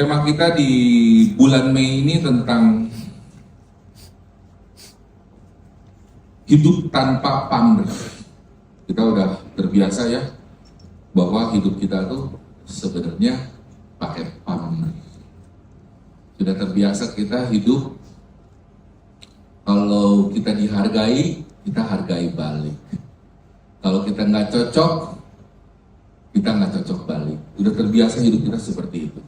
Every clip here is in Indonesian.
Tema kita di bulan Mei ini tentang hidup tanpa pamrih. Kita udah terbiasa ya bahwa hidup kita tuh sebenarnya pakai pamrih. Sudah terbiasa kita hidup, kalau kita dihargai, kita hargai balik. Kalau kita nggak cocok, kita nggak cocok balik. Sudah terbiasa hidup kita seperti itu,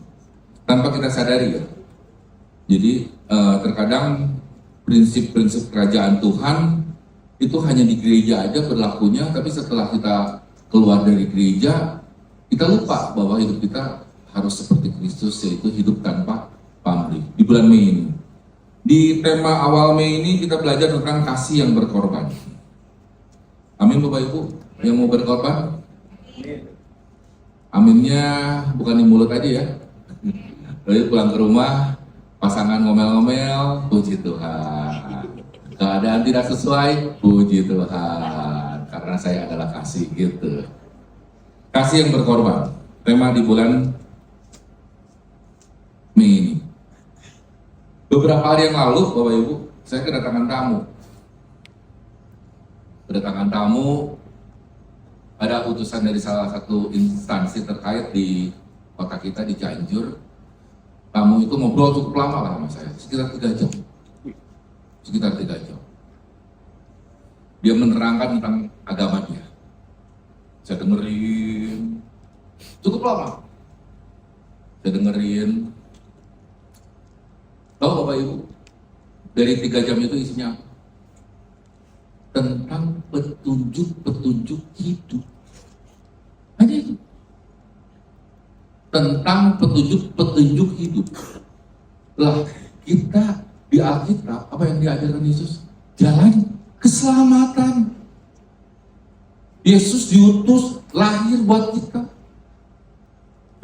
tanpa kita sadari ya. Jadi terkadang prinsip-prinsip kerajaan Tuhan itu hanya di gereja aja berlakunya, tapi setelah kita keluar dari gereja, kita lupa bahwa hidup kita harus seperti Kristus, yaitu hidup tanpa pamrih. Di bulan Mei ini, di tema awal Mei ini kita belajar tentang kasih yang berkorban. Amin Bapak Ibu yang mau berkorban. Aminnya bukan di mulut aja ya. Lalu pulang ke rumah, pasangan ngomel-ngomel, puji Tuhan. Keadaan tidak sesuai, puji Tuhan. Karena saya adalah kasih gitu. Kasih yang berkorban. Tema di bulan Mei ini. Beberapa hari yang lalu, Bapak Ibu, saya kedatangan tamu. Kedatangan tamu, ada utusan dari salah satu instansi terkait di kota kita di Cianjur. Tamu itu ngobrol cukup lama lah sama saya, sekitar 3 jam. Sekitar 3 jam. Dia menerangkan tentang agama dia. Saya dengerin, cukup lama. Saya dengerin. Tahu Bapak Ibu, dari 3 jam itu isinya apa? Tentang petunjuk-petunjuk hidup. Hanya itu. Tentang petunjuk-petunjuk hidup. Lah, kita di Alkitab, apa yang diajarkan Yesus? Jalan keselamatan. Yesus diutus lahir buat kita.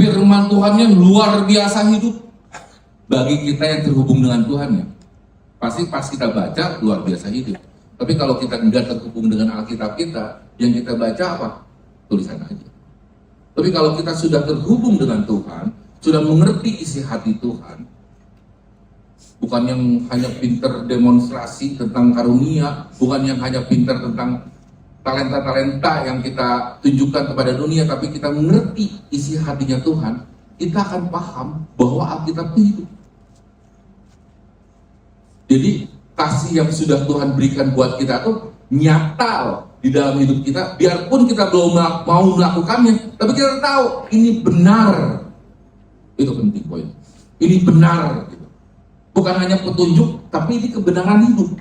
Firman Tuhan yang luar biasa hidup bagi kita yang terhubung dengan Tuhan ya. Pasti pas kita baca luar biasa hidup. Tapi kalau kita enggak terhubung dengan Alkitab kita, yang kita baca apa? Tulisan aja. Tapi kalau kita sudah terhubung dengan Tuhan, sudah mengerti isi hati Tuhan, bukan yang hanya pinter demonstrasi tentang karunia, bukan yang hanya pinter tentang talenta-talenta yang kita tunjukkan kepada dunia, tapi kita mengerti isi hatinya Tuhan, kita akan paham bahwa Alkitab itu hidup. Jadi kasih yang sudah Tuhan berikan buat kita tuh nyata loh di dalam hidup kita, biarpun kita belum mau melakukannya, tapi kita tahu ini benar. Itu penting poin. Ini benar gitu. Bukan hanya petunjuk, tapi ini kebenaran hidup.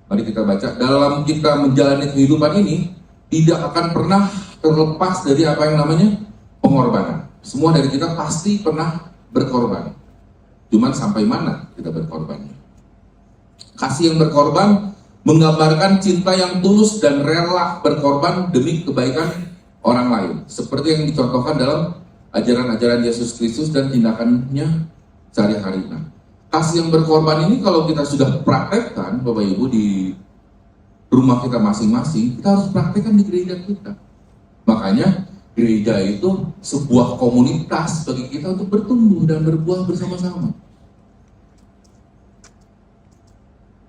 Mari kita baca. Dalam kita menjalani kehidupan ini, tidak akan pernah terlepas dari apa yang namanya pengorbanan. Semua dari kita pasti pernah berkorban. Cuman sampai mana kita berkorbannya? Kasih yang berkorban menggambarkan cinta yang tulus dan rela berkorban demi kebaikan orang lain. Seperti yang dicontohkan dalam ajaran-ajaran Yesus Kristus dan tindakannya sehari-hari. Kasih yang berkorban ini kalau kita sudah praktekkan, Bapak Ibu, di rumah kita masing-masing, kita harus praktekkan di gereja kita. Makanya gereja itu sebuah komunitas bagi kita untuk bertumbuh dan berbuah bersama-sama.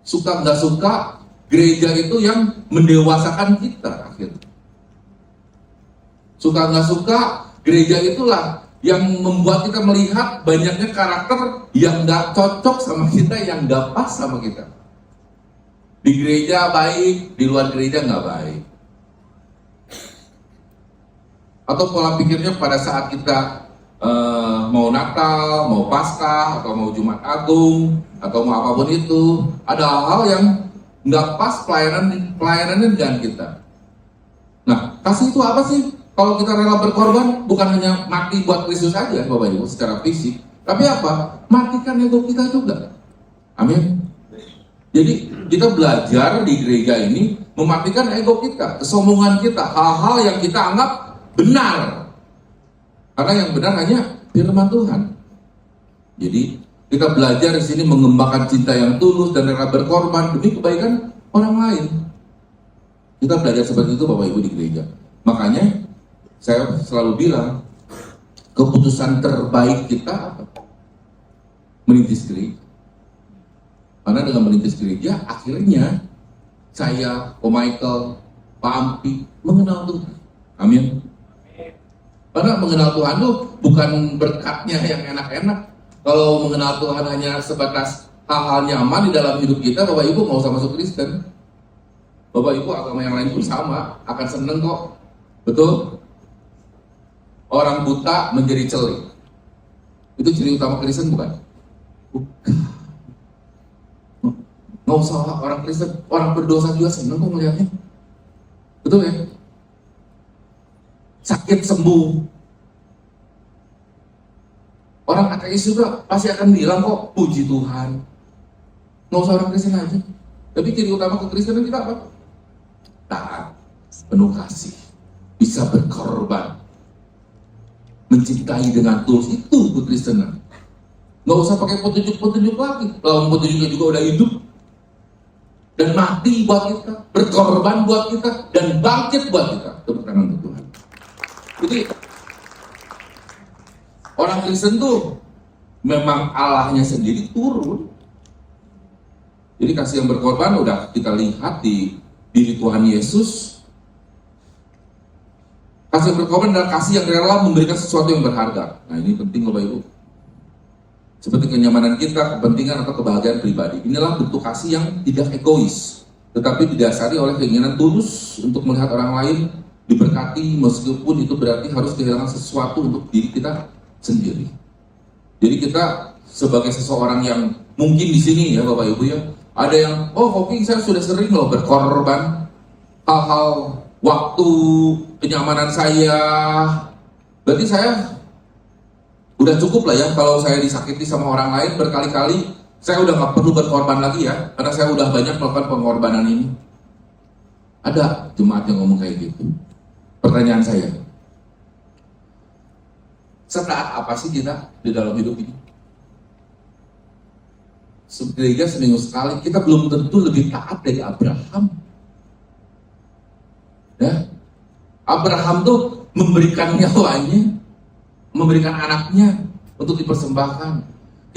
Suka nggak suka, gereja itu yang mendewasakan kita akhirnya. Suka nggak suka, gereja itulah yang membuat kita melihat banyaknya karakter yang nggak cocok sama kita, yang nggak pas sama kita. Di gereja baik, di luar gereja nggak baik. Atau pola pikirnya pada saat kita mau Natal, mau Paskah, atau mau Jumat Agung, atau mau apapun itu, ada hal-hal yang nggak pas pelayanannya dengan kita. Nah, kasih itu apa sih? Kalau kita rela berkorban, bukan hanya mati buat Kristus saja, Bapak Ibu, secara fisik, tapi apa? Matikan ego kita juga. Amin. Jadi kita belajar di gereja ini mematikan ego kita, kesombongan kita, hal-hal yang kita anggap benar. Karena yang benar hanya firman Tuhan. Jadi kita belajar di sini mengembangkan cinta yang tulus dan rela berkorban demi kebaikan orang lain. Kita belajar seperti itu Bapak Ibu di gereja. Makanya saya selalu bilang, keputusan terbaik kita apa? Merintis gereja. Karena dengan merintis gereja, akhirnya saya, Ko Michael, Pak Ampi mengenal Tuhan. Amin. Karena mengenal Tuhan itu bukan berkatnya yang enak-enak. Kalau mengenal Tuhan hanya sebatas hal-hal nyaman di dalam hidup kita, Bapak Ibu nggak usah masuk Kristen. Bapak Ibu agama yang lain pun sama, akan seneng kok. Betul? Orang buta menjadi celik. Itu ciri utama Kristen bukan? Bukan. Nggak usah orang Kristen, orang berdosa juga seneng kok melihatnya. Betul ya? Sakit sembuh. Orang ateis juga pasti akan bilang kok, puji Tuhan. Nggak usah orang Kristen aja. Tapi ciri utama kekristenan kita apa? Taat, penuh kasih, bisa berkorban, mencintai dengan tulus, itu kekristenan. Nggak usah pakai petunjuk-petunjuk lagi. Kalau petunjuknya juga udah hidup dan mati buat kita, berkorban buat kita, dan bangkit buat kita. Tepuk tangan untuk Tuhan. Jadi orang Kristen tuh memang Allahnya sendiri turun. Jadi kasih yang berkorban udah kita lihat di diri Tuhan Yesus. Kasih yang berkorban adalah kasih yang rela memberikan sesuatu yang berharga. Nah ini penting Bapak Ibu. Seperti kenyamanan kita, kepentingan atau kebahagiaan pribadi. Inilah bentuk kasih yang tidak egois, tetapi didasari oleh keinginan tulus untuk melihat orang lain diberkati, meskipun itu berarti harus kehilangan sesuatu untuk diri kita sendiri. Jadi kita sebagai seseorang yang mungkin di sini ya Bapak Ibu ya, ada yang, oke, saya sudah sering loh berkorban hal-hal waktu, kenyamanan saya. Berarti saya udah cukup lah ya kalau saya disakiti sama orang lain berkali-kali, saya udah gak perlu berkorban lagi ya, karena saya udah banyak melakukan pengorbanan ini. Ada jemaat yang ngomong kayak gitu. Pertanyaan saya, setaat apa sih kita di dalam hidup ini? Gereja seminggu sekali, kita belum tentu lebih taat dari Abraham. Ya, Abraham tuh memberikan nyawanya, memberikan anaknya untuk dipersembahkan.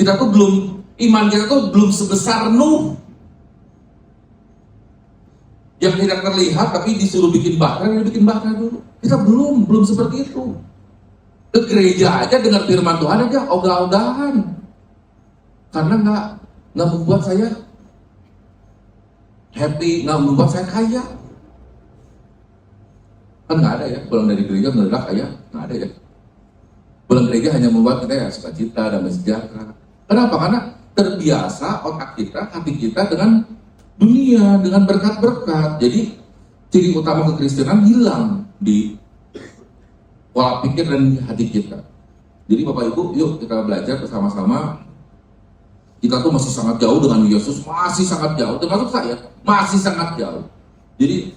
Kita tuh belum, iman kita tuh belum sebesar Nuh yang tidak terlihat, tapi disuruh bikin bakar, dia bikin bakar dulu. Kita belum seperti itu. Ke gereja aja dengan firman Tuhan aja ogah-ogahan, karena nggak membuat saya happy, nggak membuat saya kaya. Kan nggak ada ya, pulang dari gereja mendadak kaya, nggak ada ya. Pulang gereja hanya membuat kita ya sukacita dan sejahtera. Kenapa? Karena terbiasa otak kita, hati kita dengan dunia, dengan berkat-berkat. Jadi ciri utama kekristenan hilang di pola pikir dan hati kita. Jadi Bapak Ibu, yuk kita belajar bersama-sama. Kita tuh masih sangat jauh dengan Yesus, masih sangat jauh. Termasuk saya, masih sangat jauh. Jadi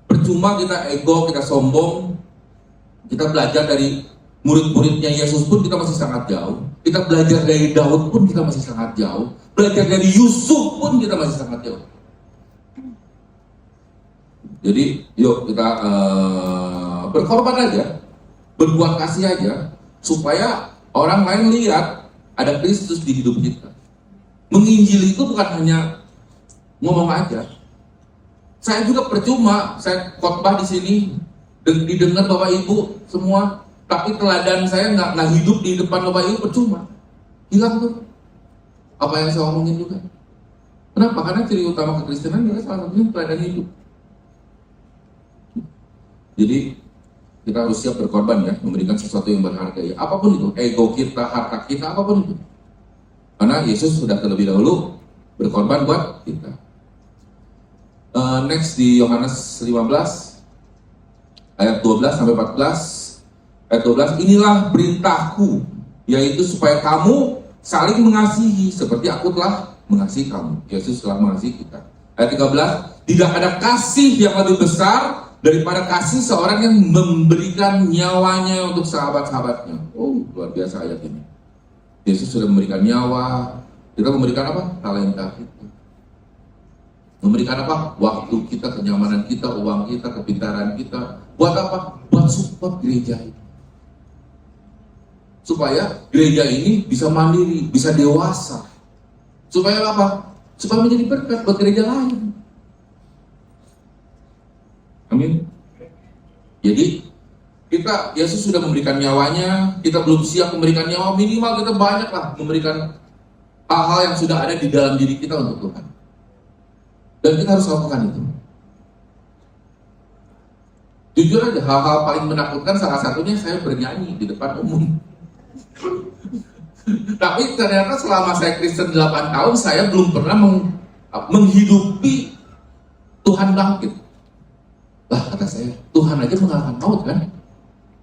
percuma kita ego, kita sombong. Kita belajar dari murid-muridnya Yesus pun kita masih sangat jauh. Kita belajar dari Daud pun kita masih sangat jauh. Belajar dari Yusuf pun kita masih sangat jauh. Jadi yuk kita berkorban aja, berbuat kasih aja, supaya orang lain lihat ada Kristus di hidup kita. Menginjil itu bukan hanya ngomong aja. Saya juga percuma, saya khotbah di sini, didengar Bapak Ibu semua, tapi teladan saya nggak hidup di depan Bapak Ibu, percuma. Hilang tuh apa yang saya omongin juga. Kenapa? Karena ciri utama kekristenan adalah salah satunya teladan hidup. Jadi kita harus siap berkorban ya, memberikan sesuatu yang berharga ya. Apapun itu, ego kita, harta kita, apapun itu. Karena Yesus sudah terlebih dahulu berkorban buat kita. Next di Yohanes 15 ayat 12 sampai 14. Ayat 12, inilah perintahku, yaitu supaya kamu saling mengasihi seperti aku telah mengasihi kamu. Yesus telah mengasihi kita. Ayat 13, tidak ada kasih yang lebih besar daripada kasih seorang yang memberikan nyawanya untuk sahabat-sahabatnya. Oh, luar biasa ayat ini. Yesus sudah memberikan nyawa. Kita memberikan apa? Talenta kita. Memberikan apa? Waktu kita, kenyamanan kita, uang kita, kepintaran kita. Buat apa? mensupport gereja ini. Supaya gereja ini bisa mandiri, bisa dewasa. Supaya apa? Supaya menjadi berkat buat gereja lain. Amin. Jadi Yesus sudah memberikan nyawanya, kita belum siap memberikan nyawa, minimal kita banyaklah memberikan hal-hal yang sudah ada di dalam diri kita untuk Tuhan. Dan kita harus lakukan itu. Jujur aja, hal-hal paling menakutkan salah satunya saya bernyanyi di depan umum. Tapi ternyata selama saya Kristen 8 tahun, saya belum pernah menghidupi Tuhan bangkit. Lah kata saya, Tuhan aja mengalahkan maut kan?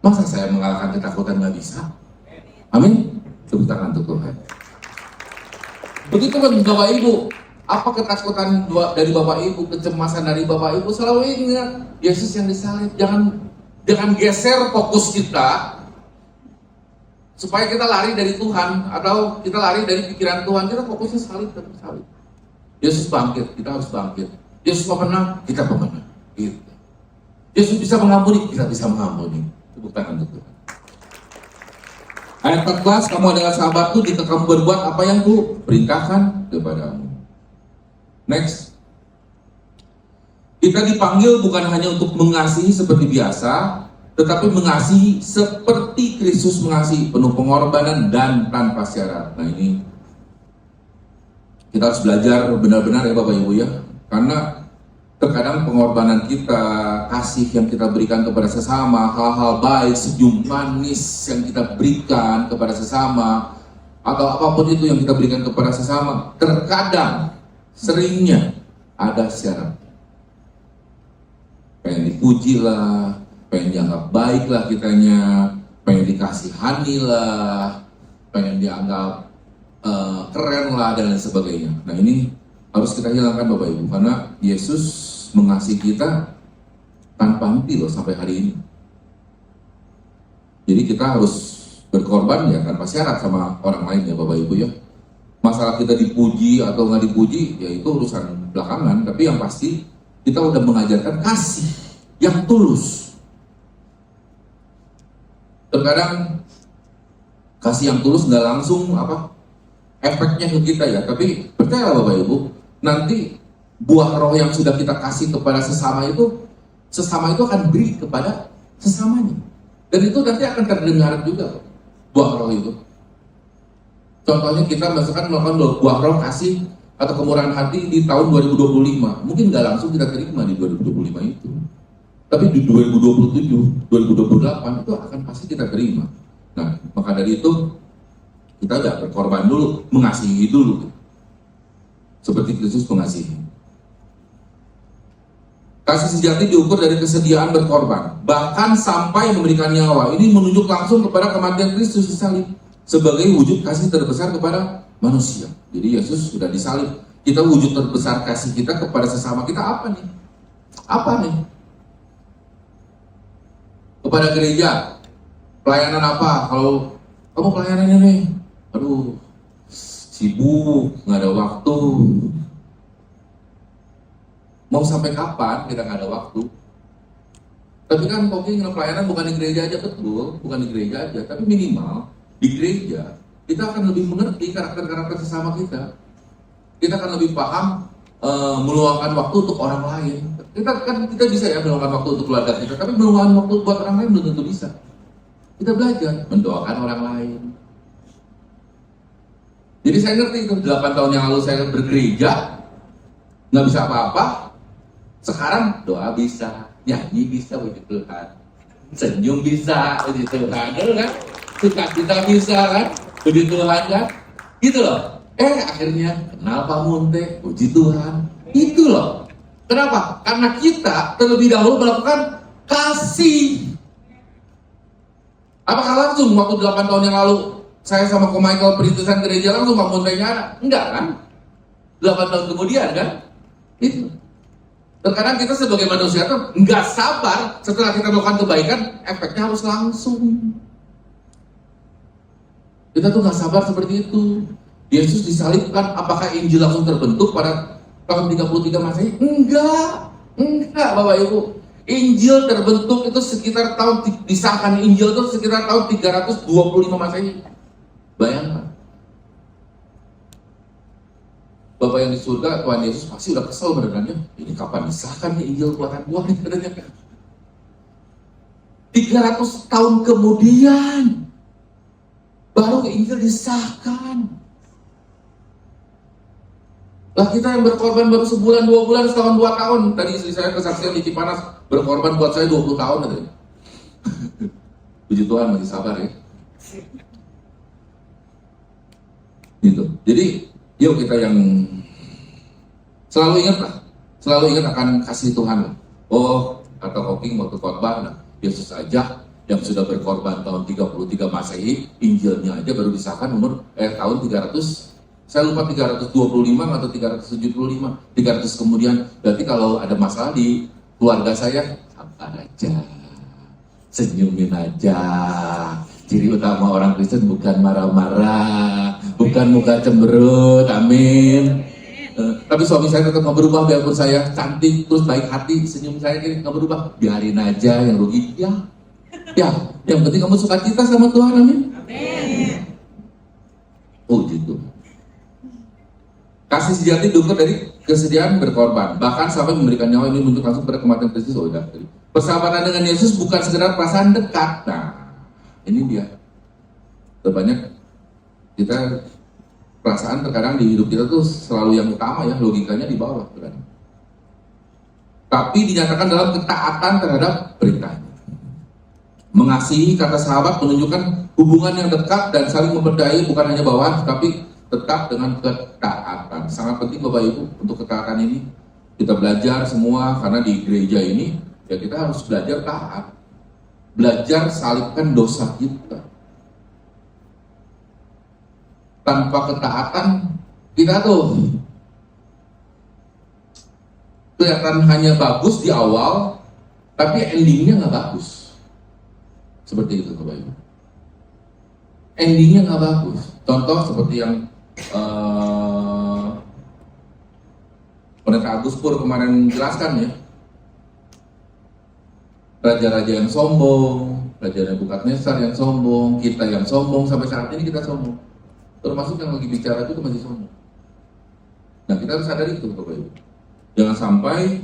Masa saya mengalahkan ketakutan nggak bisa? Amin. Tepuk tangan untuk Tuhan. Begitu kan Bapak Ibu, apa ketakutan dari Bapak Ibu, kecemasan dari Bapak Ibu, selalu ingat Yesus yang disalib. Jangan geser fokus kita supaya kita lari dari Tuhan atau kita lari dari pikiran Tuhan. Kita fokusnya salib. Yesus bangkit, kita harus bangkit. Yesus pemenang, kita pemenang. Gitu. Yesus bisa mengampuni, kita bisa mengampuni. Tepuk tangan untuk Tuhan. Ayat 14, kamu adalah sahabatku jika kamu berbuat apa yang ku perintahkan kepadamu. Next. Kita dipanggil bukan hanya untuk mengasihi seperti biasa, tetapi mengasihi seperti Kristus mengasihi, penuh pengorbanan dan tanpa syarat. Nah ini kita harus belajar benar-benar ya Bapak Ibu ya. Karena terkadang pengorbanan kita, kasih yang kita berikan kepada sesama, hal-hal baik, senyum manis yang kita berikan kepada sesama, atau apapun itu yang kita berikan kepada sesama, terkadang, seringnya ada syarat. Pengen dipuji lah, pengen dianggap baik lah kitanya, pengen dikasihani lah, pengen dianggap keren lah, dan lain sebagainya. Nah ini harus kita hilangkan Bapak Ibu, karena Yesus mengasihi kita tanpa henti loh sampai hari ini. Jadi kita harus berkorban ya tanpa syarat sama orang lain ya Bapak Ibu ya. Masalah kita dipuji atau nggak dipuji ya itu urusan belakangan, tapi yang pasti kita udah mengajarkan kasih yang tulus. Terkadang kasih yang tulus nggak langsung efeknya ke kita ya, tapi percayalah Bapak Ibu, nanti buah roh yang sudah kita kasih kepada sesama itu akan beri kepada sesamanya. Dan itu nanti akan terdengar juga buah roh itu. Contohnya kita misalkan melakukan buah roh kasih atau kemurahan hati di tahun 2025. Mungkin nggak langsung kita terima di 2025 itu. Tapi di 2027, 2028 itu akan pasti kita terima. Nah, maka dari itu kita udah berkorban dulu, mengasihi dulu. Seperti Kristus mengasihi. Kasih sejati diukur dari kesediaan berkorban, bahkan sampai memberikan nyawa. Ini menunjuk langsung kepada kematian Kristus disalib sebagai wujud kasih terbesar kepada manusia. Jadi Yesus sudah disalib. Kita wujud terbesar kasih kita kepada sesama kita apa nih? Apa nih? Kepada gereja, pelayanan apa? Kalau kamu pelayanan ini, aduh, sibuk, nggak ada waktu. Mau sampai kapan kita nggak ada waktu? Tapi kan pelayanan bukan di gereja aja, betul, bukan di gereja aja, tapi minimal di gereja kita akan lebih mengerti karakter-karakter sesama kita. Kita akan lebih paham meluangkan waktu untuk orang lain. Kita bisa ya meluangkan waktu untuk keluarga kita, tapi meluangkan waktu buat orang lain belum tentu bisa. Kita belajar mendoakan orang lain. Jadi saya ngerti itu 8 tahun yang lalu saya bergereja nggak bisa apa-apa. Sekarang doa bisa, nyanyi bisa, puji Tuhan, senyum bisa, puji Tuhan, kan? Sukacita bisa kan, puji Tuhan kan, gitu loh. Akhirnya kenal Pak Munte, puji Tuhan, itu loh. Kenapa? Karena kita terlebih dahulu melakukan kasih. Apakah langsung waktu 8 tahun yang lalu saya sama Ko Michael perintisan gereja langsung Pak Munte nyara? Enggak kan? 8 tahun kemudian kan? Itu. Terkadang kita sebagai manusia tuh nggak sabar setelah kita melakukan kebaikan, efeknya harus langsung. Kita tuh nggak sabar seperti itu. Yesus disalibkan, apakah Injil langsung terbentuk pada tahun 33 Masehi? Enggak Bapak Ibu. Injil terbentuk itu sekitar disahkan Injil itu sekitar tahun 325 Masehi. Bayangkan. Bapak yang di surga, Tuhan Yesus pasti udah kesel benerannya. Ini kapan disahkan nih Injil buatan gua nih katanya. 300 tahun kemudian baru Injil disahkan. Lah kita yang berkorban baru sebulan, 2 bulan, setahun, 2 tahun. Tadi istri saya kesaksian di Cipanas berkorban buat saya 20 tahun katanya. Puji Tuhan masih sabar ya. Gitu. Jadi yuk kita yang selalu ingat akan kasih Tuhan. Oh, kata Koking waktu khotbah, nah, Yesus aja yang sudah berkorban tahun 33 Masehi, Injilnya aja baru disahkan tahun 300, saya lupa 325 atau 375, 300 kemudian. Berarti kalau ada masalah di keluarga saya, sabar aja, senyumin aja. Ciri utama orang Kristen bukan marah-marah, bukan muka cemberut, amin. Tapi suami saya tetap nggak berubah, biarpun saya cantik terus baik hati, senyum saya nggak berubah, biarin aja, yang rugi ya, yang penting kamu suka cita sama Tuhan, amin. Oh gitu. Kasih sejati diukur dari kesediaan berkorban, bahkan sampai memberikan nyawa ini untuk langsung pada kematian Kristus. Oh, udah. Persahabatan dengan Yesus bukan sekedar perasaan dekat. Nah, ini dia. Terbanyak kita perasaan terkadang di hidup kita tuh selalu yang utama ya, logikanya di bawah terkadang. Tapi dinyatakan dalam ketaatan terhadap perintahnya. Mengasihi kata sahabat menunjukkan hubungan yang dekat dan saling mempercayai, bukan hanya bawahan, tapi tetap dengan ketaatan. Sangat penting Bapak Ibu untuk ketaatan ini. Kita belajar semua karena di gereja ini ya kita harus belajar taat. Belajar salibkan dosa kita. Tanpa ketaatan kita tuh kelihatan hanya bagus di awal, tapi endingnya nggak bagus. Seperti itu Bapak Ibu. Endingnya nggak bagus. Contoh seperti yang Pendeta Agus Pur kemarin jelaskan ya. Raja-raja yang sombong, Raja Nebukadnezar yang sombong, kita yang sombong, sampai saat ini kita sombong. Termasuk yang lagi bicara itu masih sombong. Nah kita harus sadar itu Bapak Ibu. Jangan sampai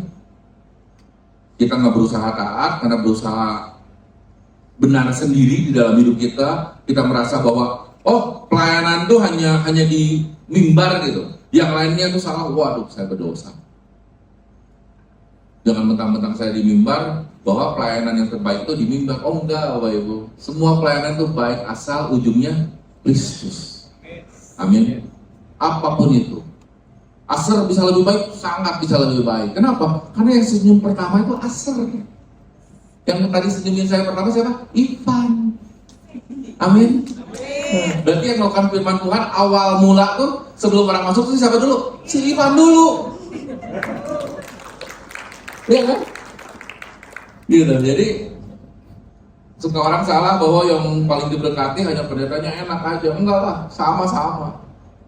kita nggak berusaha taat karena berusaha benar sendiri di dalam hidup kita. Kita merasa bahwa oh pelayanan tuh hanya di mimbar gitu. Yang lainnya tuh salah, waduh saya berdosa. Jangan mentang-mentang saya di mimbar bahwa pelayanan yang terbaik itu di mimbar. Oh enggak Bapak Ibu. Semua pelayanan itu baik asal ujungnya Kristus. Amin. Apapun itu. Asar bisa lebih baik, sangat bisa lebih baik. Kenapa? Karena yang senyum pertama itu Asar. Yang tadi senyumin saya pertama siapa? Ivan. Amin. Berarti yang melakukan firman Tuhan awal mula tuh sebelum orang masuk tuh siapa dulu? Si Ivan dulu. Iya kan? Gitu. Jadi suka orang salah bahwa yang paling diberkati hanya pendetanya enak aja. Enggak lah, sama-sama.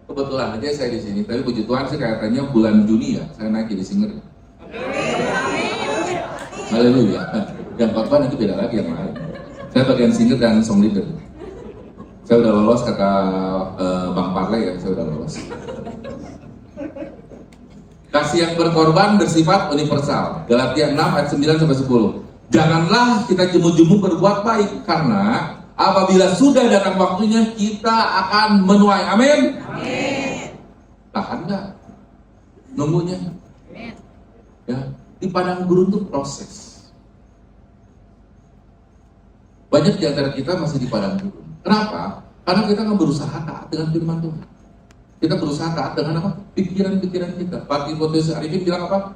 Kebetulan aja saya di sini. Tapi puji Tuhan sih kayaknya bulan Juni ya saya naik jadi singer. Haleluya. Yang khotbah nanti beda lagi yang lain. Saya bagian singer dan song leader. Saya udah lolos kata Bang Parle ya, saya udah lolos. Kasih yang berkorban bersifat universal. Galatia 6 ayat 9 sampai 10. Janganlah kita jemu-jemu berbuat baik karena apabila sudah datang waktunya kita akan menuai. Amin. Amin. Tahan nggak? Nunggunya. Amin. Ya, di padang gurun itu proses. Banyak di antara kita masih di padang gurun. Kenapa? Karena kita nggak berusaha taat dengan firman Tuhan. Kita berusaha taat dengan apa? Pikiran-pikiran kita. Pak Timotius Arifin bilang apa?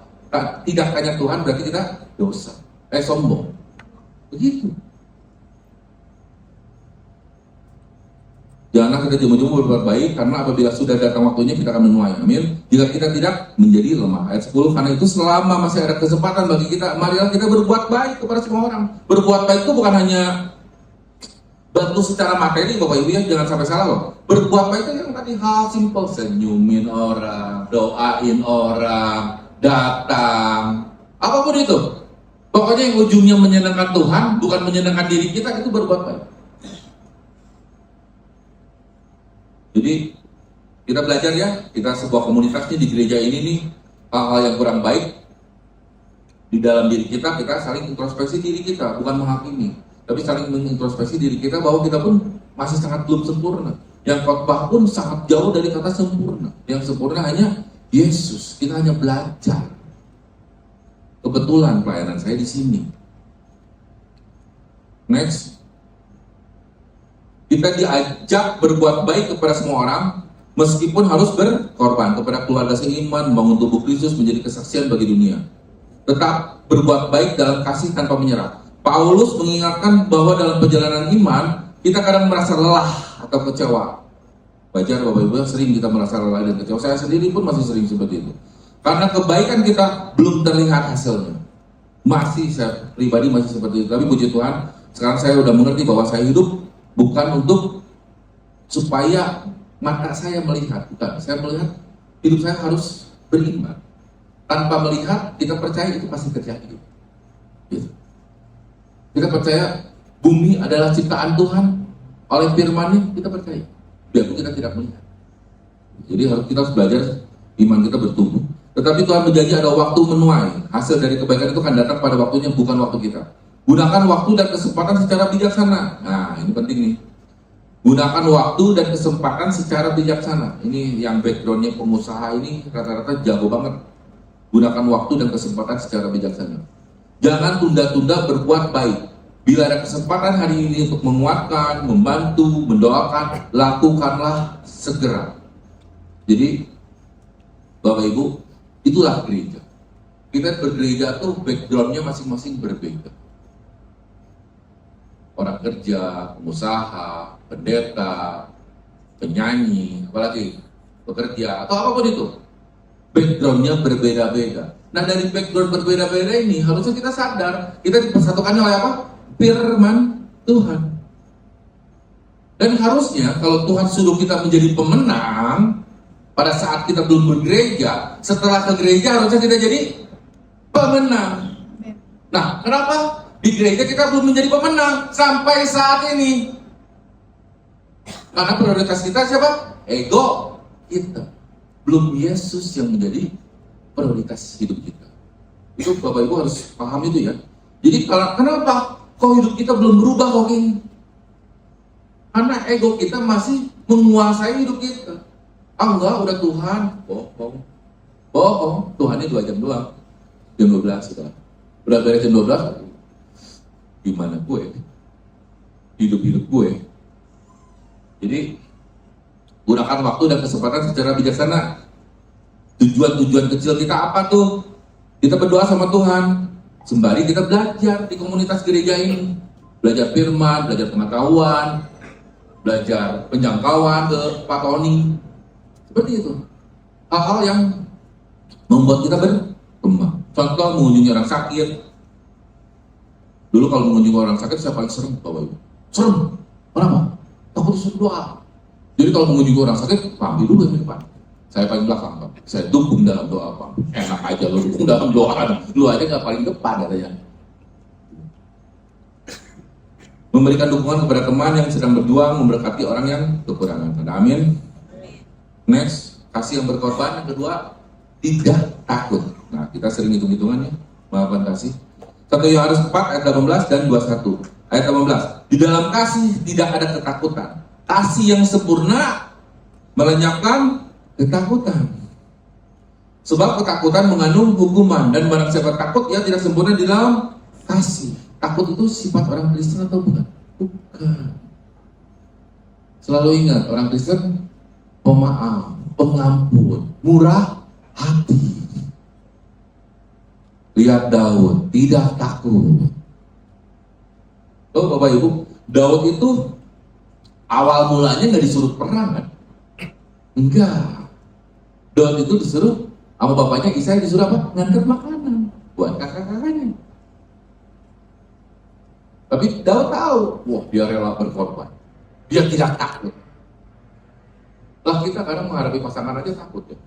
Tidak tanya Tuhan berarti kita dosa. Sombong. Begitu. Janganlah kita jemu-jemu berbuat baik karena apabila sudah datang waktunya kita akan menuai. Amin. Jika kita tidak menjadi lemah. Ayat 10, karena itu selama masih ada kesempatan bagi kita, marilah kita berbuat baik kepada semua orang. Berbuat baik itu bukan hanya bantu secara materi Bapak Ibu ya, jangan sampai salah loh. Berbuat baik itu yang tadi hal simple, senyumin orang, doain orang, datang, apapun itu. Pokoknya yang ujungnya menyenangkan Tuhan, bukan menyenangkan diri kita, itu berbuat baik. Jadi kita belajar ya, kita sebuah komunitas nih di gereja ini nih, hal-hal yang kurang baik di dalam diri kita, kita saling introspeksi diri kita, bukan menghakimi, tapi saling mengintrospeksi diri kita bahwa kita pun masih sangat belum sempurna. Yang khotbah pun sangat jauh dari kata sempurna. Yang sempurna hanya Yesus. Kita hanya belajar. Kebetulan pelayanan saya di sini. Next. Kita diajak berbuat baik kepada semua orang, meskipun harus berkorban kepada keluarga seiman, membangun tubuh Kristus menjadi kesaksian bagi dunia. Tetap berbuat baik dalam kasih tanpa menyerah. Paulus mengingatkan bahwa dalam perjalanan iman, kita kadang merasa lelah atau kecewa. Wajar Bapak Ibu, sering kita merasa lelah dan kecewa. Saya sendiri pun masih sering seperti itu. Karena kebaikan kita belum terlihat hasilnya. Masih, saya pribadi masih seperti itu. Tapi puji Tuhan, sekarang saya udah mengerti bahwa saya hidup bukan untuk supaya mata saya melihat, bukan. Saya melihat hidup saya harus beriman. Tanpa melihat, kita percaya itu pasti terjadi. Gitu. Kita percaya bumi adalah ciptaan Tuhan. Oleh firman-Nya kita percaya. Biarpun kita tidak melihat. Jadi kita harus belajar iman kita bertumbuh. Tetapi Tuhan berjanji ada waktu menuai. Hasil dari kebaikan itu akan datang pada waktunya, bukan waktu kita. Gunakan waktu dan kesempatan secara bijaksana. Nah, ini penting nih. Gunakan waktu dan kesempatan secara bijaksana. Ini yang backgroundnya pengusaha ini rata-rata jago banget. Gunakan waktu dan kesempatan secara bijaksana. Jangan tunda-tunda berbuat baik. Bila ada kesempatan hari ini untuk menguatkan, membantu, mendoakan, lakukanlah segera. Jadi, Bapak Ibu, itulah gereja. Kita bergereja tuh backgroundnya masing-masing berbeda. Orang kerja, pengusaha, pendeta, penyanyi, apalagi pekerja, atau apapun itu. Backgroundnya berbeda-beda. Nah, dari background berbeda-beda ini harusnya kita sadar, kita dipersatukannya oleh apa? Firman Tuhan. Dan harusnya kalau Tuhan suruh kita menjadi pemenang pada saat kita belum bergereja, setelah ke gereja harusnya kita jadi pemenang. Nah, kenapa di gereja kita belum menjadi pemenang sampai saat ini? Karena prioritas kita siapa? Ego kita. Belum Yesus yang menjadi prioritas hidup kita. Itu Bapak Ibu harus paham itu ya. Jadi kenapa kok hidup kita belum berubah kok ini? Karena ego kita masih menguasai hidup kita. Enggak, udah Tuhan. Bohong. Tuhannya 2 jam doang. Jam 12 sudah. Udah beres jam 12. Gimana gue? Hidup gue. Jadi gunakan waktu dan kesempatan secara bijaksana. Tujuan kecil kita apa tuh? Kita berdoa sama Tuhan. Sembari kita belajar di komunitas gereja ini. Belajar firman, belajar pengetahuan, belajar penjangkauan ke Pak Tony. Seperti itu. Hal-hal yang membuat kita berkembang. Contoh mengunjungi orang sakit. Dulu kalau mengunjungi orang sakit saya paling serem, Bapak Ibu. Serem. Kenapa? Takut disuruh doa. Jadi kalau mengunjungi orang sakit, panggil dulu yang depan. Saya paling belakang, Pak. Saya dukung dalam doa, Pak. Enak aja lo dukung dalam doa. Lu aja nggak paling depan katanya. Memberikan dukungan kepada teman yang sedang berjuang, memberkati orang yang kekurangan. Amin. Next, kasih yang berkorban. Yang kedua, tidak takut. Nah, kita sering hitung-hitungannya. Melakukan kasih. 1 Yohanes 4 ayat 18 dan 21. Ayat 18. Di dalam kasih tidak ada ketakutan. Kasih yang sempurna melenyapkan ketakutan. Sebab ketakutan mengandung hukuman, dan barang siapa takut ia tidak sempurna di dalam kasih. Takut itu sifat orang Kristen atau bukan? Bukan. Selalu ingat, orang Kristen pemaaf, pengampun, murah hati. Lihat Daud, tidak takut. Oh Bapak Ibu, Daud itu awal mulanya nggak disuruh perang kan? Enggak. Daud itu disuruh sama bapaknya Isai, disuruh apa? Ngantar makanan buat kakak-kakaknya. Tapi Daud tahu, wah dia rela berkorban. Dia tidak takut. Lah kita kadang menghadapi pasangan aja takut ya.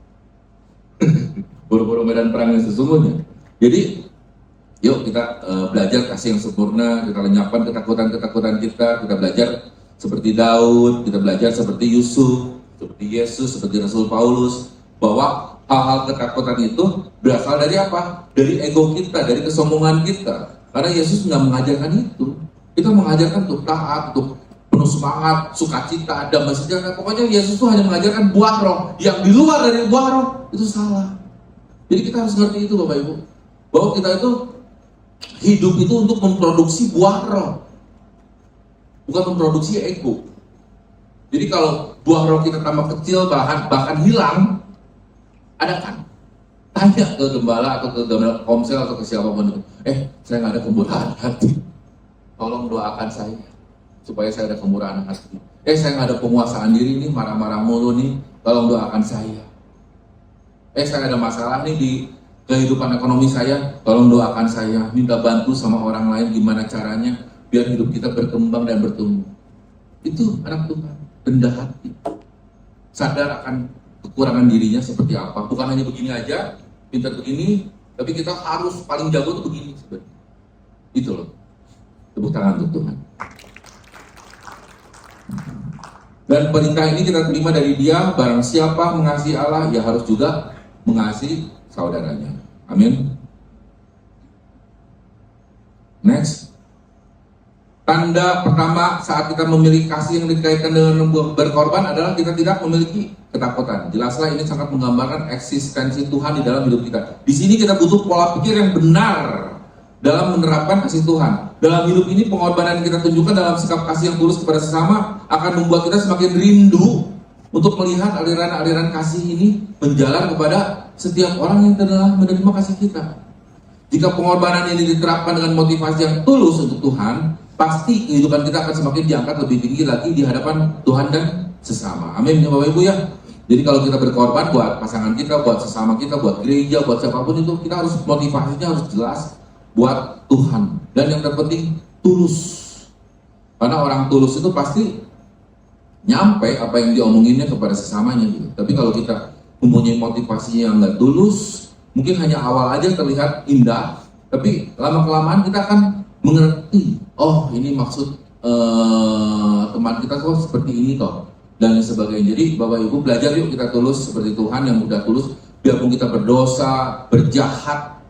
Buru-buru medan perang yang sesungguhnya. Jadi Yuk kita belajar kasih yang sempurna, kita lenyapkan ketakutan-ketakutan kita belajar seperti Daud, kita belajar seperti Yusuf, seperti Yesus, seperti Rasul Paulus, bahwa hal-hal ketakutan itu berasal dari apa? Dari ego kita, dari kesombongan kita. Karena Yesus nggak mengajarkan itu. Kita mengajarkan untuk taat, untuk penuh semangat, sukacita, damai sejahtera. Pokoknya Yesus itu hanya mengajarkan buah roh. Yang di luar dari buah roh itu salah. Jadi kita harus ngerti itu Bapak Ibu, bahwa kita itu hidup itu untuk memproduksi buah roh, bukan memproduksi ego. Jadi kalau buah roh kita tambah kecil, bahkan hilang, ada kan? Tanya ke gembala atau ke gembala komsel atau ke siapapun itu. Saya nggak ada kemurahan hati. Tolong doakan saya supaya saya ada kemurahan hati. Saya nggak ada penguasaan diri nih, marah-marah mulu nih. Tolong doakan saya. Saya ada masalah nih di kehidupan ekonomi saya. Tolong doakan saya. Minta bantu sama orang lain gimana caranya biar hidup kita berkembang dan bertumbuh. Itu anak Tuhan, rendah hati, sadar akan kekurangan dirinya seperti apa. Bukan hanya begini aja, pintar begini, tapi kita harus paling jago tuh begini sebenarnya. Itu loh. Tepuk tangan untuk Tuhan. Dan perintah ini kita terima dari Dia, barang siapa mengasihi Allah, ya harus juga mengasihi saudaranya. Amin. Next. Tanda pertama saat kita memiliki kasih yang dikaitkan dengan berkorban adalah kita tidak memiliki ketakutan. Jelaslah ini sangat menggambarkan eksistensi Tuhan di dalam hidup kita. Di sini kita butuh pola pikir yang benar dalam menerapkan kasih Tuhan. Dalam hidup ini pengorbanan yang kita tunjukkan dalam sikap kasih yang tulus kepada sesama akan membuat kita semakin rindu untuk melihat aliran-aliran kasih ini menjalar kepada setiap orang yang telah menerima kasih kita. Jika pengorbanan ini diterapkan dengan motivasi yang tulus untuk Tuhan, pasti kehidupan kita akan semakin diangkat lebih tinggi lagi di hadapan Tuhan dan sesama. Amin ya Bapak Ibu ya. Jadi kalau kita berkorban buat pasangan kita, buat sesama kita, buat gereja, buat siapapun itu, kita harus motivasinya harus jelas buat Tuhan. Dan yang terpenting tulus. Karena orang tulus itu pasti nyampe apa yang diomonginnya kepada sesamanya gitu. Tapi kalau kita mempunyai motivasinya yang nggak tulus, mungkin hanya awal aja terlihat indah, tapi lama-kelamaan kita akan mengerti, oh ini maksud teman kita kok seperti ini toh, dan sebagainya. Jadi Bapak Ibu belajar yuk kita tulus seperti Tuhan yang udah tulus. Biarpun kita berdosa, berjahat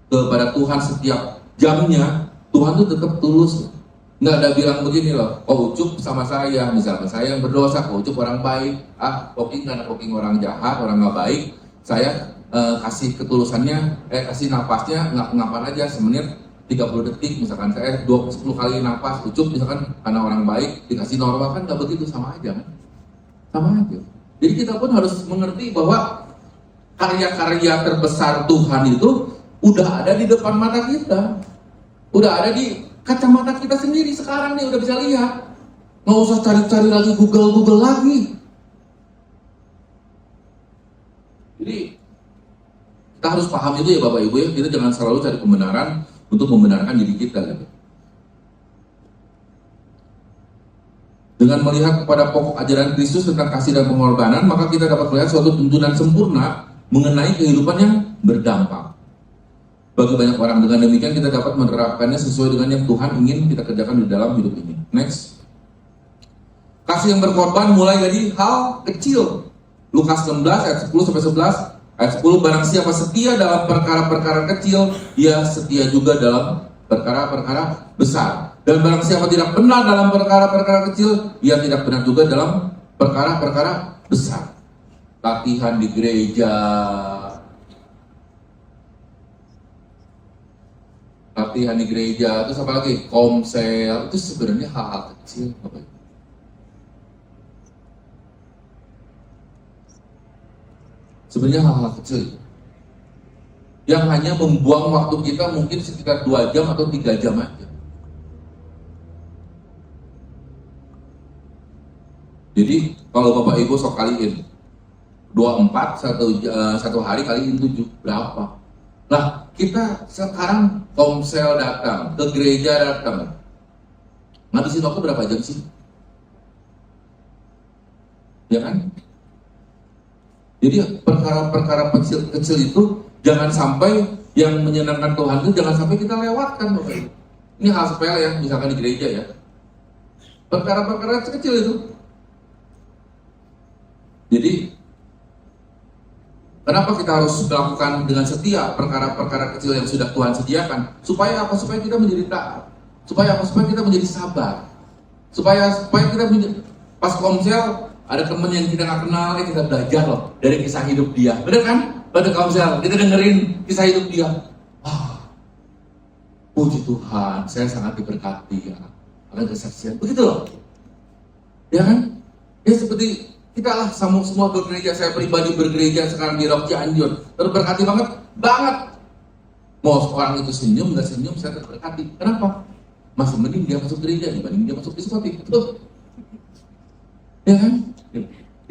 kepada Tuhan setiap jamnya, Tuhan tuh tetap tulus. Nggak ada bilang begini loh, kok Ucup sama saya, misalkan saya yang berdosa, kok Ucup orang baik, Poking karena Poking orang jahat, orang nggak baik, saya kasih ketulusannya, kasih napasnya, ngapain aja semenit 30 detik, misalkan saya 10 kali napas, Ucup misalkan karena orang baik, dikasih normal, kan nggak begitu, sama aja kan? Sama aja. Jadi kita pun harus mengerti bahwa karya-karya terbesar Tuhan itu udah ada di depan mata kita, udah ada di kacamata kita sendiri sekarang nih, udah bisa lihat. Nggak usah cari-cari lagi, Google lagi. Jadi kita harus paham itu ya Bapak Ibu ya, kita jangan selalu cari kebenaran untuk membenarkan diri kita gitu. Dengan melihat kepada pokok ajaran Kristus tentang kasih dan pengorbanan, maka kita dapat melihat suatu tuntunan sempurna mengenai kehidupan yang berdampak. Bagi banyak orang, dengan demikian kita dapat menerapkannya sesuai dengan yang Tuhan ingin kita kerjakan di dalam hidup ini. Next. Kasih yang berkorban mulai dari hal kecil. Lukas 16 ayat 10 sampai 11. Ayat 10, barang siapa setia dalam perkara-perkara kecil, ia setia juga dalam perkara-perkara besar. Dan barang siapa tidak benar dalam perkara-perkara kecil, ia tidak benar juga dalam perkara-perkara besar. Latihan di gereja, terus apa lagi? Komsel, itu sebenarnya hal-hal kecil, Bapak. Sebenarnya hal-hal kecil yang hanya membuang waktu kita mungkin sekitar 2 jam atau 3 jam aja. Jadi kalau Bapak Ibu sok kaliin 24 satu hari kaliin 7 berapa? Nah, kita sekarang komsel datang, ke gereja datang, ngabisin waktu berapa jam sih? Ya kan? Jadi perkara-perkara kecil itu jangan sampai yang menyenangkan Tuhan itu jangan sampai kita lewatkan, Bapak Ibu. Ini hal sepele ya, misalkan di gereja ya. Perkara-perkara kecil itu. Jadi, kenapa kita harus melakukan dengan setia perkara-perkara kecil yang sudah Tuhan sediakan? Supaya apa? Supaya kita menjadi taat. Supaya apa? Supaya kita menjadi sabar. Supaya kita menjadi, pas komsel ada temen yang kita nggak kenal, kita belajar loh dari kisah hidup dia. Bener kan? Pada komsel kita dengerin kisah hidup dia. Wah, puji Tuhan, saya sangat diberkati ya. Ada kesaksian, begitu loh. Ya kan? Ya seperti kita lah semua bergereja, saya pribadi bergereja sekarang di Rock Cianjur, terberkati banget. Mau orang itu senyum nggak senyum, saya terberkati. Kenapa? Masih mending dia masuk gereja dibanding dia masuk diskotik, betul? Ya kan?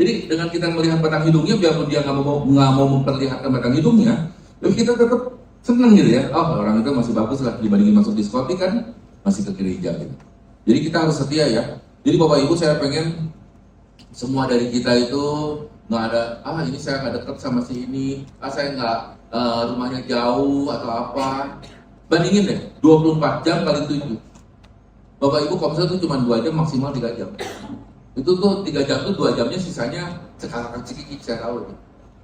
Jadi dengan kita melihat batang hidungnya, biarpun dia nggak mau memperlihatkan batang hidungnya, tapi kita tetap senang gitu ya. Oh, orang itu masih bagus lah dibandingin masuk diskotik kan, masih ke gereja gitu. Jadi kita harus setia ya. Jadi Bapak Ibu, saya pengen semua dari kita itu nggak ada, ini saya nggak dekat sama si ini, saya nggak rumahnya jauh atau apa. Bandingin deh, 24 jam kali 7. Bapak Ibu komsel itu cuma 2 jam, maksimal 3 jam. Itu tuh 3 jam tuh 2 jamnya sisanya cekak cikik, saya tahu itu.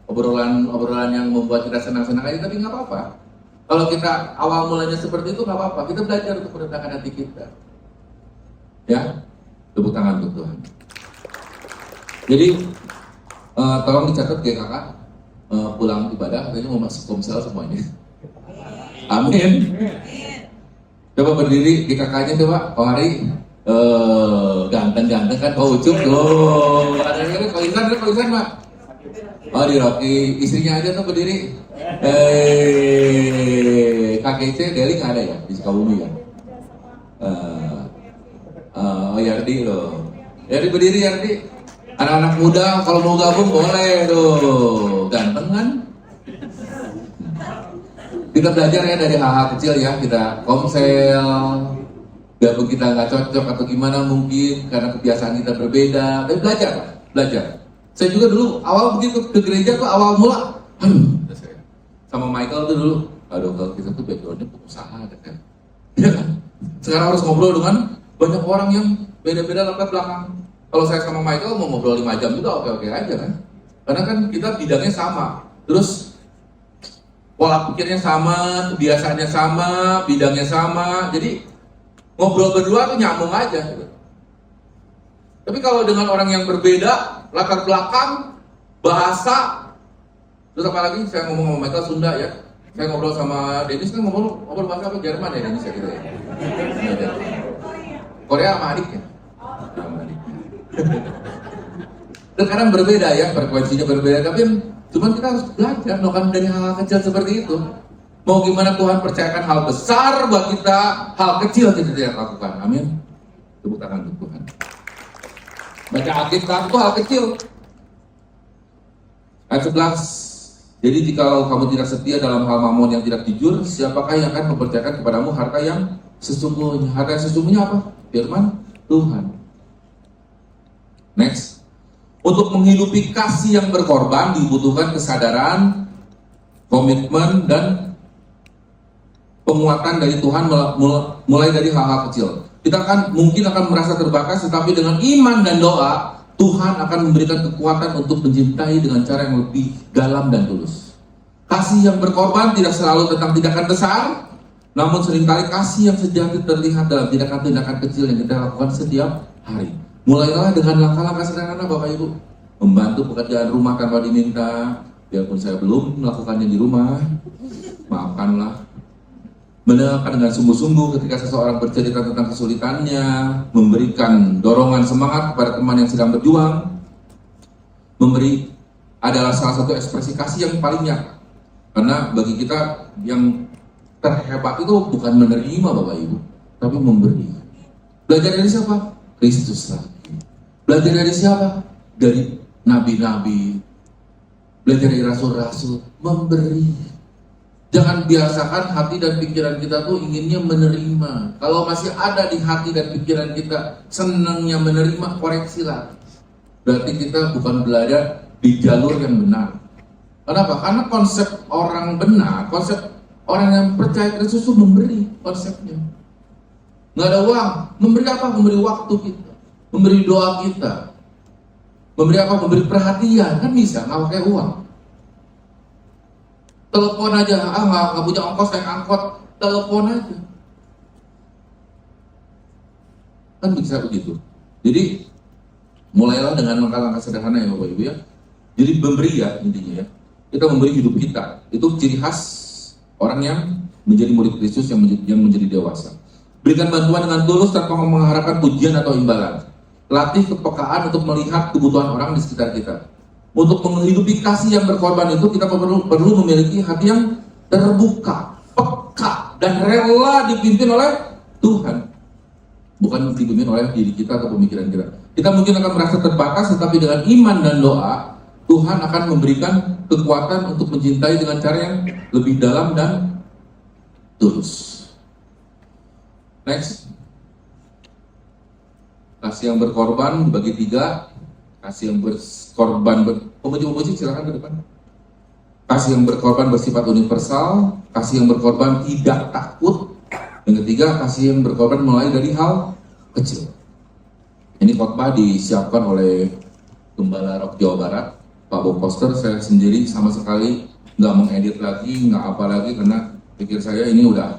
Obrolan yang membuat kita senang-senang aja, tapi nggak apa-apa. Kalau kita awal mulanya seperti itu nggak apa-apa, kita belajar untuk merendahkan hati kita. Ya, tepuk tangan untuk Tuhan. Jadi tolong dicatat GKK pulang ibadah, katanya mau masuk komsel semuanya. Amin. Coba berdiri GKK-nya coba, Pak Hari. Ganteng kan, Pak Ucup tuh. Ada yang Pak Isan Pak. Oh di Rocky, istrinya aja tuh berdiri. KKC Deli nggak ada ya di Sukabumi ya. Oh Yardi loh. Yardi berdiri Yardi. Anak-anak muda kalau mau gabung boleh tuh. Ganteng kan? Kita belajar ya dari hal-hal kecil ya. Kita komsel. Biarpun kita nggak cocok atau gimana mungkin karena kebiasaan kita berbeda. Tapi belajar. Saya juga dulu awal begitu ke gereja tuh awal mula. Sama Michael tuh dulu. Aduh kalau kita tuh backgroundnya pengusaha kan. Ya kan? Sekarang harus ngobrol dengan banyak orang yang beda-beda latar belakang. Kalau saya sama Michael mau ngobrol 5 jam juga oke-oke aja kan. Karena kan kita bidangnya sama. Terus pola pikirnya sama, kebiasaannya sama, bidangnya sama. Jadi ngobrol berdua tuh nyambung aja gitu. Tapi kalau dengan orang yang berbeda, latar belakang, bahasa, terus apalagi saya ngomong sama Michael Sunda ya. Saya ngobrol sama Dennis kan ngobrol bahasa apa? Jerman ya Dennis ya gitu ya. Korea sama adiknya. Sama adiknya. Terkadang berbeda ya, frekuensinya berbeda, tapi cuman kita harus belajar melakukan dari hal kecil seperti itu. Mau gimana Tuhan percayakan hal besar buat kita, hal kecil kita tidak lakukan. Amin. Tepuk tangan untuk Tuhan. Baca Alkitab itu hal kecil. Ayat 11. Jadi jika kamu tidak setia dalam hal mamon yang tidak jujur, siapakah yang akan mempercayakan kepadamu harta yang sesungguhnya? Harta yang sesungguhnya apa? Firman Tuhan. Next. Untuk menghidupi kasih yang berkorban dibutuhkan kesadaran, komitmen, dan penguatan dari Tuhan mulai dari hal-hal kecil. Kita mungkin akan merasa terbatas, tetapi dengan iman dan doa, Tuhan akan memberikan kekuatan untuk mencintai dengan cara yang lebih dalam dan tulus. Kasih yang berkorban tidak selalu tentang tindakan besar, namun seringkali kasih yang sejati terlihat dalam tindakan-tindakan kecil yang kita lakukan setiap hari. Mulailah dengan langkah-langkah sederhana Bapak Ibu. Membantu pekerjaan rumah tanpa diminta, biarpun saya belum melakukannya di rumah, maafkanlah. Mendengarkan dengan sungguh-sungguh ketika seseorang bercerita tentang kesulitannya, memberikan dorongan semangat kepada teman yang sedang berjuang. Memberi adalah salah satu ekspresi kasih yang paling nyata. Karena bagi kita yang terhebat itu bukan menerima Bapak Ibu, tapi memberi. Belajar dari siapa? Kristus lagi. Belajar dari siapa? Dari nabi-nabi. Belajar dari rasul-rasul. Memberi. Jangan biasakan hati dan pikiran kita tuh inginnya menerima. Kalau masih ada di hati dan pikiran kita senangnya menerima, koreksilah. Berarti kita bukan belajar di jalur yang benar. Kenapa? Karena konsep orang benar, konsep Orang yang percaya Kristus itu memberi konsepnya. Nggak ada uang, memberi apa? Memberi waktu kita, memberi doa kita, memberi apa? Memberi perhatian, kan bisa, nggak pakai uang. Telepon aja, nggak punya ongkos naik angkot, telepon aja. Kan bisa begitu. Jadi mulailah dengan langkah-langkah sederhana ya Bapak Ibu ya. Jadi memberi ya intinya ya. Kita memberi hidup kita. Itu ciri khas orang yang menjadi murid Kristus yang menjadi dewasa. Berikan bantuan dengan tulus tanpa mengharapkan pujian atau imbalan. Latih kepekaan untuk melihat kebutuhan orang di sekitar kita. Untuk menghidupi kasih yang berkorban itu kita perlu memiliki hati yang terbuka, peka, dan rela dipimpin oleh Tuhan. Bukan dipimpin oleh diri kita atau pemikiran kita. Kita mungkin akan merasa terbatas, tetapi dengan iman dan doa, Tuhan akan memberikan kekuatan untuk mencintai dengan cara yang lebih dalam dan tulus. Next. Kasih yang berkorban dibagi 3. Kasih yang berkorban, pemuji silakan ke depan. Kasih yang berkorban bersifat universal. Kasih yang berkorban tidak takut. Yang ketiga, kasih yang berkorban mulai dari hal kecil. Ini khotbah disiapkan oleh Gembala Rock Jawa Barat, Pak Bob Foster. Saya sendiri sama sekali nggak mengedit lagi, nggak apa lagi, karena pikir saya ini udah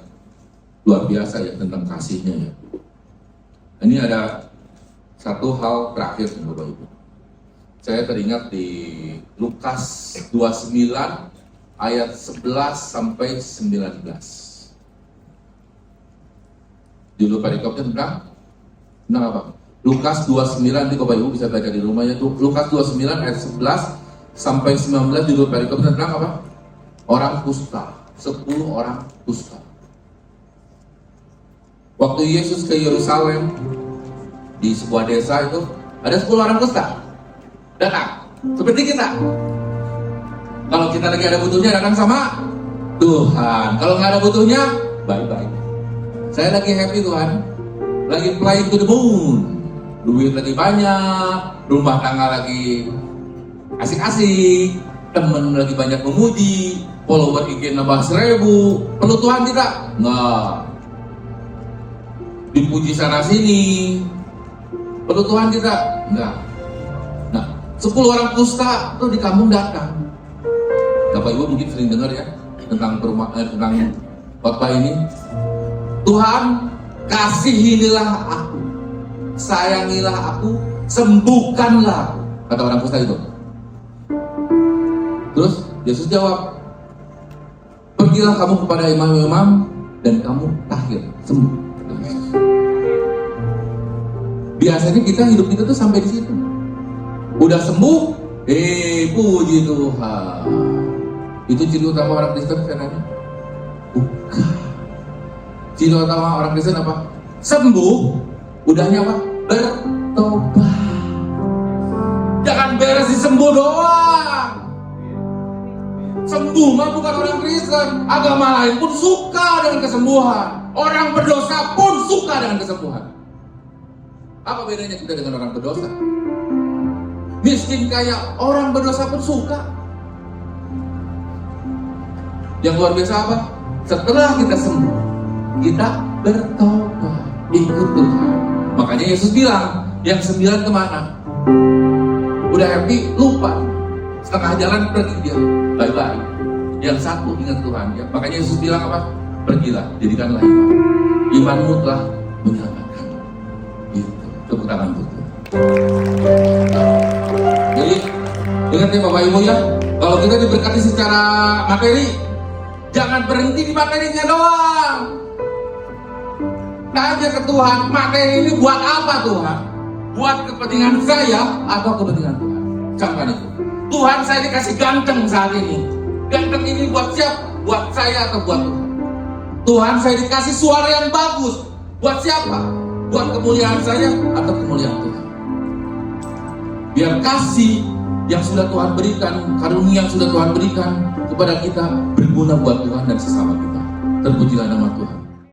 luar biasa ya tentang kasihnya ya. Ini ada satu hal terakhir Bapak Ibu. Saya teringat di Lukas 29 ayat 11 sampai 19. Judul perikopnya tentang apa? Lukas 29, nanti Bapak Ibu bisa baca di rumahnya tuh. Lukas 29 ayat 11 sampai 19, judul perikopnya tentang apa? Orang kusta, 10 orang kusta. Waktu Yesus ke Yerusalem, di sebuah desa itu ada 10 orang kusta datang, seperti kita. Kalau kita lagi ada butuhnya datang sama Tuhan. Kalau nggak ada butuhnya, bye-bye. Saya lagi happy Tuhan, lagi flying to the moon, duit lagi banyak, rumah tangga lagi asik-asik, temen lagi banyak memuji, follower IG nambah 1000, perlu Tuhan tidak? Nggak. Dipuji sana sini, perlu Tuhan tidak? Nggak. Nah, 10 orang kusta tuh di kampung datang. Bapak Ibu mungkin sering dengar ya tentang tentang khotbah ini. Tuhan, kasihinilah aku, sayangilah aku, sembuhkanlah, kata orang kusta itu. Terus Yesus jawab, pergilah kamu kepada imam-imam dan kamu tahir, sembuh. Biasanya hidup kita tuh sampai di situ. Udah sembuh, puji Tuhan. Itu ciri utama orang Kristen, saya nanya. Bukan. Ciri utama orang Kristen apa? Sembuh, udahnya apa? Bertobat. Jangan beres disembuh doang. Sembuh mah bukan orang Kristen. Agama lain pun suka dengan kesembuhan. Orang berdosa pun suka dengan kesembuhan. Apa bedanya kita dengan orang berdosa? Miskin kaya, orang berdosa pun suka. Yang luar biasa apa? Setelah kita sembuh, kita bertobat, ikut Tuhan. Makanya Yesus bilang, yang 9 kemana? Udah happy, lupa. Setengah jalan pergi dia, bye-bye. Yang 1 ingat Tuhan ya. Makanya Yesus bilang apa? Pergilah, jadikanlah iman. Imanmu telah menyelamatkan. Gitu. Tepuk tangan untuk Tuhan. Jadi ingat ya Bapak Ibu ya, kalau kita diberkati secara materi, jangan berhenti di materinya doang. Tanya ke Tuhan, materi ini buat apa Tuhan? Buat kepentingan saya atau kepentingan Tuhan? Jangan itu. Tuhan, saya dikasih ganteng saat ini. Ganteng ini buat siapa? Buat saya atau buat Tuhan? Tuhan, saya dikasih suara yang bagus. Buat siapa? Buat kemuliaan saya atau kemuliaan Tuhan? Biar kasih yang sudah Tuhan berikan, karunia yang sudah Tuhan berikan kepada kita berguna buat Tuhan dan sesama kita. Terpujilah nama Tuhan.